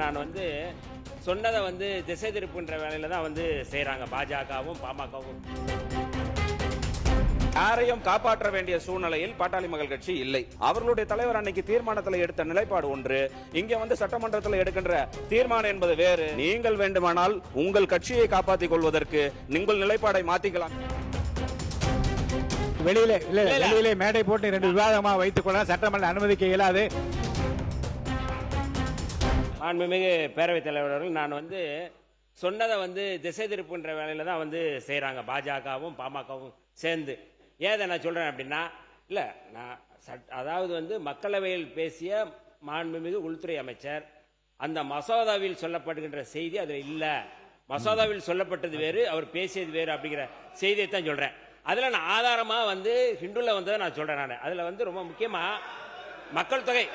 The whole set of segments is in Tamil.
நான் சொன்னதை திசை திருப்புன்ற வேலையில தான் செய்கிறாங்க பாஜகவும் பாமகவும். யாரையும் காப்பாற்ற வேண்டிய சூழ்நிலையில் பாட்டாளி மக்கள் கட்சி இல்லை. அவர்களுடைய தலைவர் அன்னைக்கு தீர்மானத்தில் எடுத்த நிலைப்பாடு ஒன்று, இங்க சட்டமன்றத்தில் எடுக்கின்ற தீர்மானம் என்பது வேறு. நீங்கள் வேண்டுமானால் உங்கள் கட்சியை காப்பாற்றிக் கொள்வதற்கு நீங்கள் நிலைப்பாடை மாத்திக்கலாம். வெளியிலே மேடை போட்டு 2 விவாதமா வைத்துக் கொள்ள சட்டமன்ற அனுமதிக்க இயலாது. மாண்புமிகு பேரவைத் தலைவர் அவர்கள், நான் சொன்னதை திசை திருப்புன்ற வேலையில தான் செய்கிறாங்க பாஜகவும் பாமகவும் சேர்ந்து. ஏதை நான் சொல்கிறேன் அப்படின்னா, இல்லை நான் அதாவது மக்களவையில் பேசிய மாண்புமிகு உள்துறை அமைச்சர் அந்த மசோதாவில் சொல்லப்படுகின்ற செய்தி அதில் இல்லை. மசோதாவில் சொல்லப்பட்டது வேறு, அவர் பேசியது வேறு அப்படிங்கிற செய்தியை தான் சொல்கிறேன். அதில் நான் ஆதாரமாக ஹிண்டுல வந்ததை நான் சொல்கிறேன். நான் அதில் ரொம்ப முக்கியமாக மக்கள் தொகை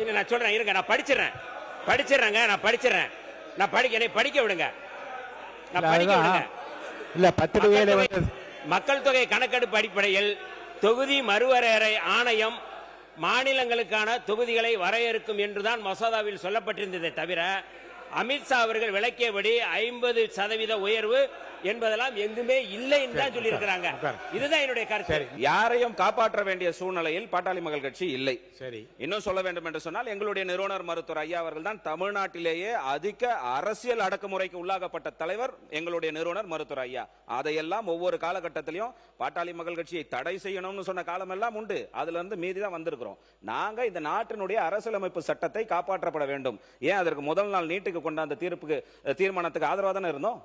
இல்லை நான் சொல்கிறேன், இருங்க நான் படிச்சிடுறேங்க நான் படிக்க விடுங்க. மக்கள் தொகை கணக்கெடுப்பு அடிப்படையில் தொகுதி மறுவரையறை ஆணையம் மாநிலங்களுக்கான தொகுதிகளை வரையறுக்கும் என்றுதான் மசோதாவில் சொல்லப்பட்டிருந்ததை தவிர, அமித்ஷா அவர்கள் விளக்கியபடி 50% உயர்வு என்பதெல்லாம் எங்குமே இல்லை என்று தான் சொல்லி இருக்கிறாங்க. இதுதான் என்னுடைய கருத்து. யாரையும் காப்பாற்ற வேண்டிய சூழ்நிலையில் பாட்டாளி மக்கள் கட்சி இல்லை. சரி, இன்னும் சொல்ல வேண்டும் என்று சொன்னால், எங்களுடைய நிறுவனர் மருத்துவர் ஐயா அவர்கள் தான் தமிழ்நாட்டிலேயே அதிக அரசியல் அடக்குமுறைக்கு உள்ளாகப்பட்ட தலைவர். எங்களுடைய நிறுவனர் மருத்துவர் ஐயா அதையெல்லாம் ஒவ்வொரு காலகட்டத்திலையும் பாட்டாளி மக்கள் கட்சியை தடை செய்யணும்னு சொன்ன காலம் எல்லாம் உண்டு. அதுல இருந்து மீதி தான் வந்திருக்கிறோம். நாங்க இந்த நாட்டினுடைய அரசியலமைப்பு சட்டத்தை காப்பாற்றப்பட வேண்டும். ஏன் அதற்கு முதல் நாள் நீட்டுக்கு கொண்ட தீர்மானத்துக்கு ஆதரவாக தானே இருந்தோம்.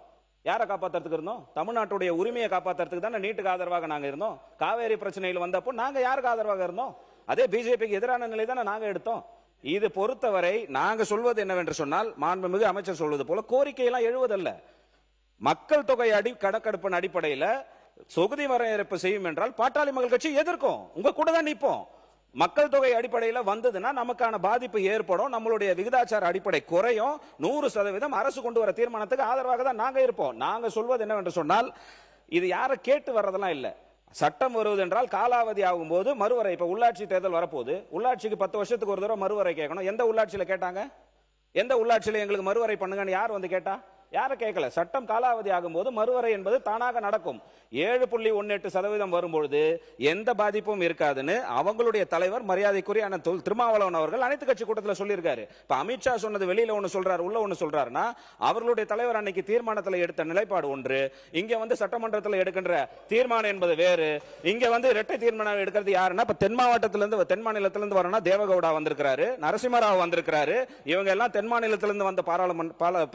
யாரை காப்பாற்றுறதுக்கு இருந்தோம்? தமிழ்நாட்டுடைய உரிமையை காப்பாற்றுறதுக்கு தானே நீட்டுக்கு ஆதரவாக நாங்க இருந்தோம். காவேரி பிரச்சனையில் வந்தப்போ நாங்க யாருக்கு ஆதரவாக இருந்தோம்? அதே பிஜேபிக்கு எதிரான நிலை தானே நாங்க எடுத்தோம். இது பொறுத்தவரை நாங்க சொல்வது என்னவென்று சொன்னால், மாண்புமிகு அமைச்சர் சொல்வது போல கோரிக்கையெல்லாம் எழுவதல்ல. மக்கள் தொகை கணக்கெடுப்பின் அடிப்படையில் தொகுதி வரையறுப்பு செய்யும் என்றால் பாட்டாளி மக்கள் கட்சி எதிர்க்கும். உங்க கூட தான் நிற்போம். மக்கள் தொகை அடிப்படையில் வந்ததுன்னா நமக்கான பாதிப்பு ஏற்படும். நம்மளுடைய விகிதாச்சார அடிப்படை குறையும். 100% அரசு கொண்டு வர தீர்மானத்துக்கு ஆதரவாக தான் நாங்க இருப்போம். நாங்க சொல்வது என்னவென்று சொன்னால், இது யாரை கேட்டு வர்றதெல்லாம் இல்லை. சட்டம் வருவது என்றால் காலாவதி ஆகும் போது மறுவரை. இப்ப உள்ளாட்சி தேர்தல் வரப்போகுது. உள்ளாட்சிக்கு 10 வருஷத்துக்கு ஒரு தடவை மறுவரை கேட்கணும். எந்த உள்ளாட்சியில கேட்டாங்க? எந்த உள்ளாட்சியில எங்களுக்கு மறுவரை பண்ணுங்கன்னு யார் கேட்டா? யாரை கேட்கல. சட்டம் காலாவதி ஆகும் போது மறுவரை என்பது தானாக நடக்கும். 7.18% வரும்பொழுது எந்த பாதிப்பும் இருக்காதுன்னு அவங்களுடைய தலைவர் மரியாதைக்குரிய திருமாவளவன் அவர்கள் அனைத்து கட்சி கூட்டத்தில் சொல்லியிருக்காரு. இப்ப அமித்ஷா சொன்னது வெளியில ஒண்ணு சொல்றாரு, உள்ள ஒண்ணு சொல்றாருன்னா, அவர்களுடைய தலைவர் அன்னைக்கு தீர்மானத்தில் எடுத்த நிலைப்பாடு ஒன்று, இங்க சட்டமன்றத்தில் எடுக்கின்ற தீர்மானம் என்பது வேறு. இங்க இரட்டை தீர்மானம் எடுக்கிறது யாருன்னா, இப்ப தென் மாவட்டத்திலிருந்து தென் மாநிலத்திலிருந்து வரணும் தேவகவுடா வந்திருக்கிறாரு, நரசிம்மராவ் வந்திருக்கிறாரு. இவங்க எல்லாம் தென் மாநிலத்திலிருந்து வந்த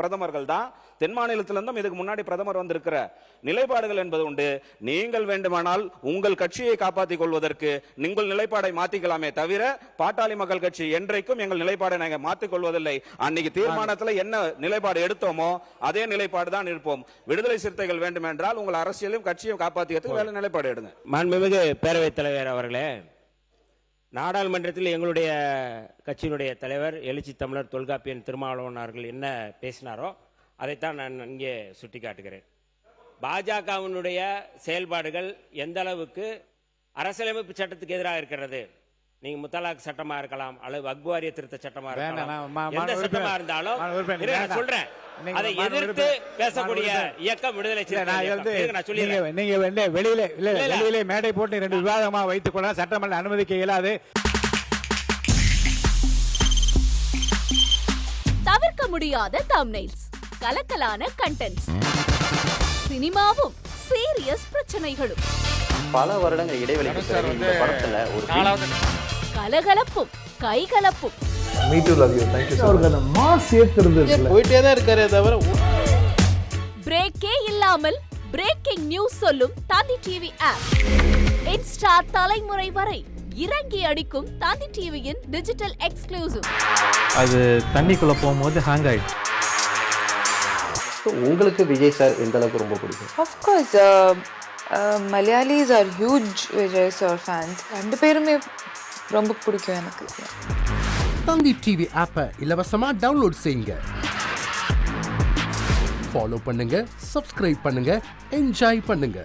பிரதமர்கள் தான். தென் மாநிலத்திலிருந்தும் இதுக்கு முன்னாடி பிரதமர் வந்திருக்கிற நிலைப்பாடுகள் என்பது உண்டு. நீங்கள் வேண்டுமானால் உங்கள் கட்சியை காப்பாற்றிக் கொள்வதற்கு நீங்கள் நிலைப்பாடை மாத்திக்கலாமே தவிர, பாட்டாளி மக்கள் கட்சி என்றைக்கும் எங்கள் நிலைப்பாடை நாங்கள் மாற்றிக் கொள்வதில்லை. அன்னைக்கு தீர்மானத்தில் என்ன நிலைப்பாடு எடுத்தோமோ அதே நிலைப்பாடு தான் இருப்போம். விடுதலை சிறுத்தைகள் வேண்டும் என்றால் உங்கள் அரசியலையும் கட்சியும் காப்பாற்றுவதற்கு வேலை நிலைப்பாடு எடுங்க. மாண்புமிகு பேரவைத் தலைவர் அவர்களே, நாடாளுமன்றத்தில் எங்களுடைய கட்சியினுடைய தலைவர் எழுச்சி தமிழர் தொல்காப்பியன் திருமாவளவன் அவர்கள் என்ன பேசினாரோ அதைத்தான் நான் இங்கே சுட்டிக்காட்டுகிறேன். பாஜகவினுடைய செயல்பாடுகள் எந்த அளவுக்கு அரசியலமைப்பு சட்டத்துக்கு எதிராக இருக்கிறது. நீங்க முத்தலாக் சட்டமா இருக்கலாம், அல்லது வக்ஃப் வாரிய திருத்த சட்டமா இருக்கலாம், எந்த சட்டமா இருந்தாலும் சொல்றேன், அதை எதிர்த்து பேசக்கூடிய இயக்கம் விடுதலை சிறுத்தைகள். நீங்க வெளியிலே மேடை போட்டு 2 விவாதமா வைத்துக் கொள்ள சட்டமன்ற அனுமதிக்க இயலாது. தவிர்க்க முடியாத தம்ப்நெயில்ஸ், கலக்கலான கண்டென்ட்ஸ், சினிமாவும் சீரியஸ் பிரச்சனைகளும், பல வருடங்கள் இடைவெளிக்கு பிறகு இந்த படத்துல ஒரு கலகலப்பும் கைகலப்பும். Me too, love you. Thank you so much. Mass ஏத்துறது போயிட்டே தான் இருக்காரே தவிர பிரேக்கே இல்லாமல் பிரேக்கிங் நியூஸ் சொல்லும் தந்தி டிவி ஆப். இன்ஸ்டா தலைமுறை வரை இறங்கி அடிக்கும் தந்தி டிவியின் டிஜிட்டல் எக்ஸ்க்ளூசிவ். அது தண்ணிக்குள்ள போகும்போது ஹேங் ஆயிடுச்சு. உங்களுக்கு விஜய் சார் எந்த அளவுக்கு ரொம்ப பிடிக்கும்? Of course, Malayalis are huge Vijay sir fans. 2 பேருமே ரொம்ப பிடிக்கும் எனக்கு. தந்தி டிவி ஆப்பை இலவசமா டவுன்லோட் செய்யுங்க. ஃபாலோ பண்ணுங்க, சப்ஸ்கிரைப் பண்ணுங்க, என்ஜாய் பண்ணுங்க.